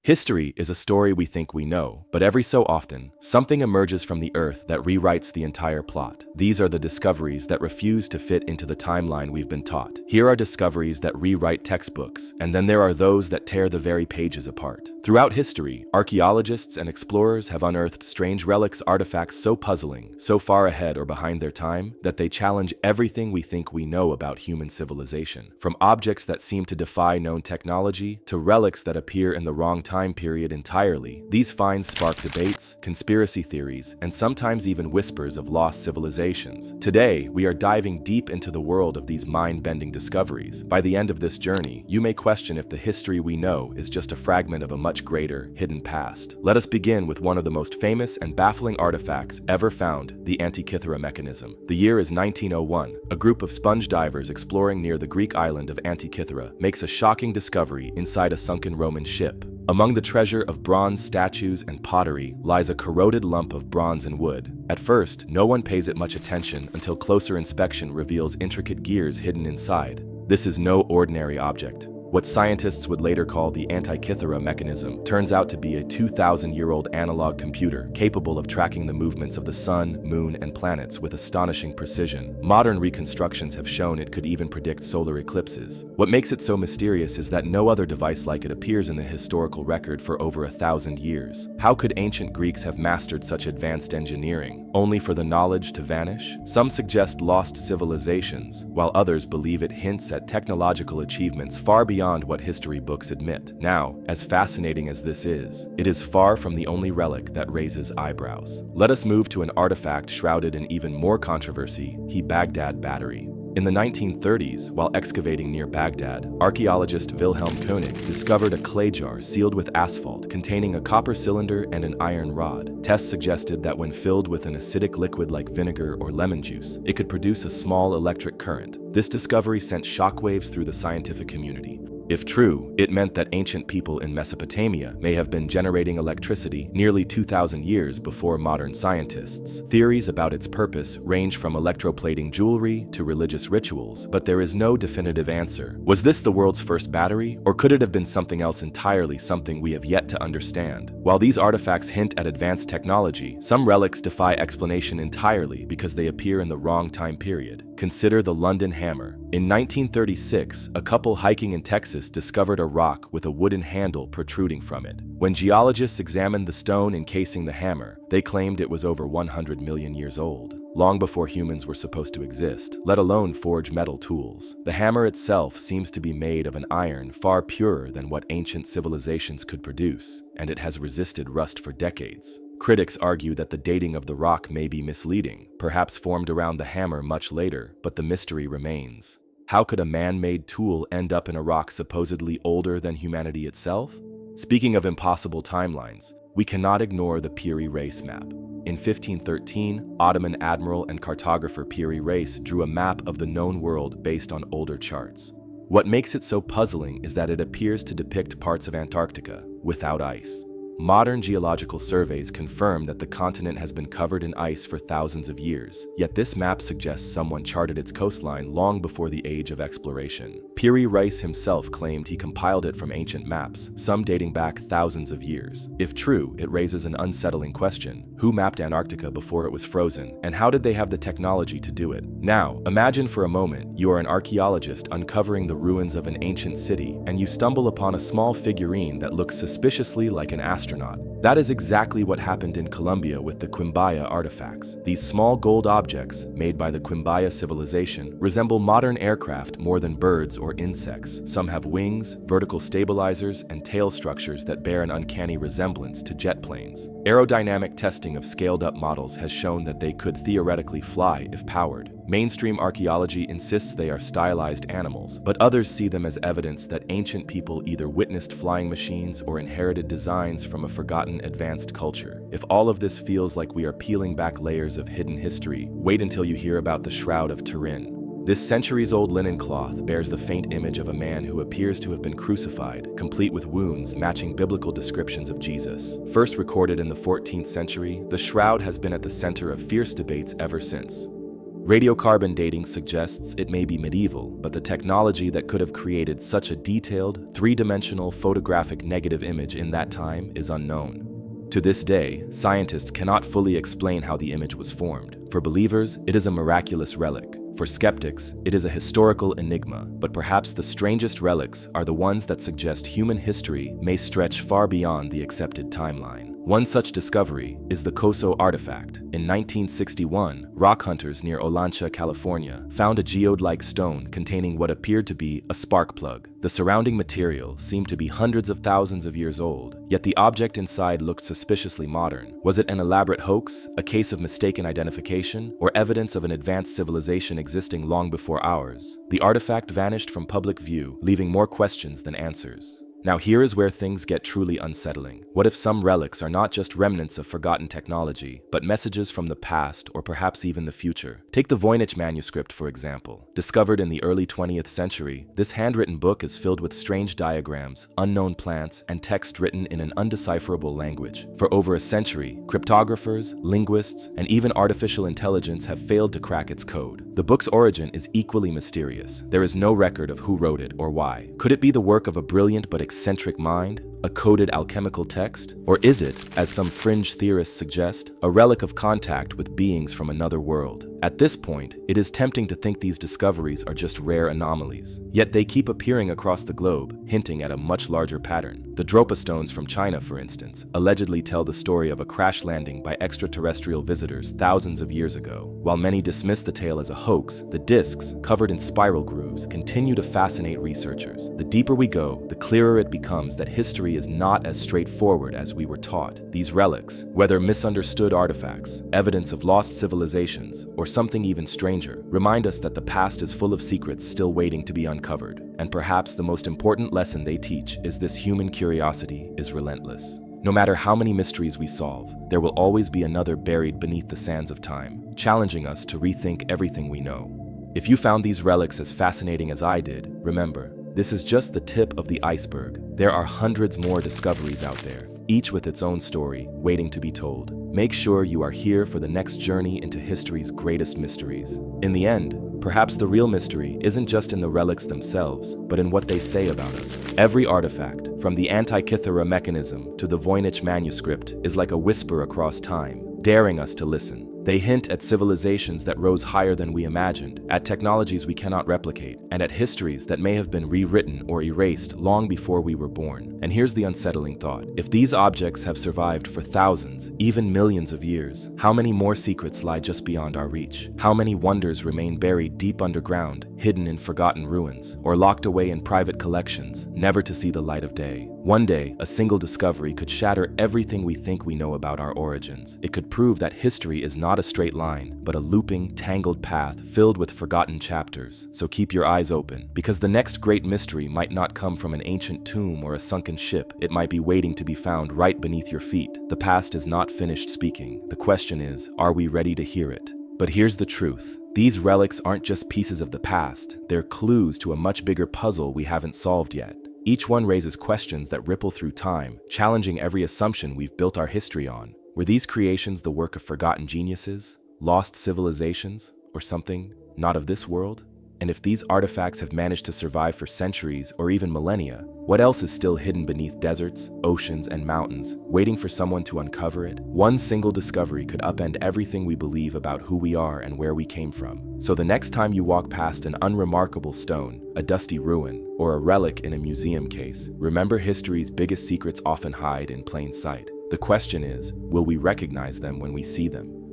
History is a story we think we know, but every so often, something emerges from the earth that rewrites the entire plot. These are the discoveries that refuse to fit into the timeline we've been taught. Here are discoveries that rewrite textbooks, and then there are those that tear the very pages apart. Throughout history, archaeologists and explorers have unearthed strange relics, artifacts so puzzling, so far ahead or behind their time, that they challenge everything we think we know about human civilization. From objects that seem to defy known technology, to relics that appear in the wrong time period entirely, these finds spark debates, conspiracy theories, and sometimes even whispers of lost civilizations. Today, we are diving deep into the world of these mind-bending discoveries. By the end of this journey, you may question if the history we know is just a fragment of a much greater, hidden past. Let us begin with one of the most famous and baffling artifacts ever found, the Antikythera mechanism. The year is 1901. A group of sponge divers exploring near the Greek island of Antikythera makes a shocking discovery inside a sunken Roman ship. Among the treasure of bronze statues and pottery lies a corroded lump of bronze and wood. At first, no one pays it much attention until closer inspection reveals intricate gears hidden inside. This is no ordinary object. What scientists would later call the Antikythera mechanism turns out to be a 2,000-year-old analog computer capable of tracking the movements of the sun, moon, and planets with astonishing precision. Modern reconstructions have shown it could even predict solar eclipses. What makes it so mysterious is that no other device like it appears in the historical record for over 1,000 years. How could ancient Greeks have mastered such advanced engineering, only for the knowledge to vanish? Some suggest lost civilizations, while others believe it hints at technological achievements far beyond what history books admit. Now, as fascinating as this is, it is far from the only relic that raises eyebrows. Let us move to an artifact shrouded in even more controversy, the Baghdad battery. In the 1930s, while excavating near Baghdad, archaeologist Wilhelm König discovered a clay jar sealed with asphalt containing a copper cylinder and an iron rod. Tests suggested that when filled with an acidic liquid like vinegar or lemon juice, it could produce a small electric current. This discovery sent shockwaves through the scientific community. If true, it meant that ancient people in Mesopotamia may have been generating electricity nearly 2,000 years before modern scientists. Theories about its purpose range from electroplating jewelry to religious rituals, but there is no definitive answer. Was this the world's first battery, or could it have been something else entirely, something we have yet to understand? While these artifacts hint at advanced technology, some relics defy explanation entirely because they appear in the wrong time period. Consider the London hammer. In 1936, a couple hiking in Texas discovered a rock with a wooden handle protruding from it. When geologists examined the stone encasing the hammer, they claimed it was over 100 million years old, long before humans were supposed to exist, let alone forge metal tools. The hammer itself seems to be made of an iron far purer than what ancient civilizations could produce, and it has resisted rust for decades. Critics argue that the dating of the rock may be misleading, perhaps formed around the hammer much later, but the mystery remains. How could a man-made tool end up in a rock supposedly older than humanity itself? Speaking of impossible timelines, we cannot ignore the Piri Reis map. In 1513, Ottoman admiral and cartographer Piri Reis drew a map of the known world based on older charts. What makes it so puzzling is that it appears to depict parts of Antarctica without ice. Modern geological surveys confirm that the continent has been covered in ice for thousands of years, yet this map suggests someone charted its coastline long before the age of exploration. Piri Reis himself claimed he compiled it from ancient maps, some dating back thousands of years. If true, it raises an unsettling question. Who mapped Antarctica before it was frozen, and how did they have the technology to do it? Now, imagine for a moment you are an archaeologist uncovering the ruins of an ancient city, and you stumble upon a small figurine that looks suspiciously like an astronaut. That is exactly what happened in Colombia with the Quimbaya artifacts. These small gold objects, made by the Quimbaya civilization, resemble modern aircraft more than birds or insects. Some have wings, vertical stabilizers, and tail structures that bear an uncanny resemblance to jet planes. Aerodynamic testing of scaled-up models has shown that they could theoretically fly if powered. Mainstream archaeology insists they are stylized animals, but others see them as evidence that ancient people either witnessed flying machines or inherited designs from a forgotten advanced culture. If all of this feels like we are peeling back layers of hidden history, wait until you hear about the Shroud of Turin. This centuries-old linen cloth bears the faint image of a man who appears to have been crucified, complete with wounds matching biblical descriptions of Jesus. First recorded in the 14th century, the shroud has been at the center of fierce debates ever since. Radiocarbon dating suggests it may be medieval, but the technology that could have created such a detailed, three-dimensional photographic negative image in that time is unknown. To this day, scientists cannot fully explain how the image was formed. For believers, it is a miraculous relic. For skeptics, it is a historical enigma, but perhaps the strangest relics are the ones that suggest human history may stretch far beyond the accepted timeline. One such discovery is the Koso artifact. In 1961, rock hunters near Olancha, California, found a geode-like stone containing what appeared to be a spark plug. The surrounding material seemed to be hundreds of thousands of years old, yet the object inside looked suspiciously modern. Was it an elaborate hoax, a case of mistaken identification, or evidence of an advanced civilization existing long before ours? The artifact vanished from public view, leaving more questions than answers. Now here is where things get truly unsettling. What if some relics are not just remnants of forgotten technology, but messages from the past or perhaps even the future? Take the Voynich manuscript, for example. Discovered in the early 20th century, this handwritten book is filled with strange diagrams, unknown plants, and text written in an undecipherable language. For over a century, cryptographers, linguists, and even artificial intelligence have failed to crack its code. The book's origin is equally mysterious. There is no record of who wrote it or why. Could it be the work of a brilliant but eccentric mind? A coded alchemical text? Or is it, as some fringe theorists suggest, a relic of contact with beings from another world? At this point, it is tempting to think these discoveries are just rare anomalies. Yet they keep appearing across the globe, hinting at a much larger pattern. The Dropa stones from China, for instance, allegedly tell the story of a crash landing by extraterrestrial visitors thousands of years ago. While many dismiss the tale as a hoax, the discs, covered in spiral grooves, continue to fascinate researchers. The deeper we go, the clearer it becomes that history is not as straightforward as we were taught. These relics, whether misunderstood artifacts, evidence of lost civilizations, or something even stranger, remind us that the past is full of secrets still waiting to be uncovered. And perhaps the most important lesson they teach is this: human curiosity is relentless. No matter how many mysteries we solve, there will always be another buried beneath the sands of time, challenging us to rethink everything we know. If you found these relics as fascinating as I did, remember, this is just the tip of the iceberg. There are hundreds more discoveries out there, each with its own story, waiting to be told. Make sure you are here for the next journey into history's greatest mysteries. In the end, perhaps the real mystery isn't just in the relics themselves, but in what they say about us. Every artifact, from the Antikythera mechanism to the Voynich manuscript, is like a whisper across time, daring us to listen. They hint at civilizations that rose higher than we imagined, at technologies we cannot replicate, and at histories that may have been rewritten or erased long before we were born. And here's the unsettling thought: if these objects have survived for thousands, even millions of years, how many more secrets lie just beyond our reach? How many wonders remain buried deep underground, hidden in forgotten ruins, or locked away in private collections, never to see the light of day? One day, a single discovery could shatter everything we think we know about our origins. It could prove that history is not a straight line, but a looping, tangled path filled with forgotten chapters. So keep your eyes open, because the next great mystery might not come from an ancient tomb or a sunken ship. It might be waiting to be found right beneath your feet. The past is not finished speaking. The question is, are we ready to hear it? But here's the truth. These relics aren't just pieces of the past. They're clues to a much bigger puzzle we haven't solved yet. Each one raises questions that ripple through time, challenging every assumption we've built our history on. Were these creations the work of forgotten geniuses, lost civilizations, or something not of this world? And if these artifacts have managed to survive for centuries or even millennia, what else is still hidden beneath deserts, oceans, and mountains, waiting for someone to uncover it? One single discovery could upend everything we believe about who we are and where we came from. So the next time you walk past an unremarkable stone, a dusty ruin, or a relic in a museum case, remember history's biggest secrets often hide in plain sight. The question is, will we recognize them when we see them?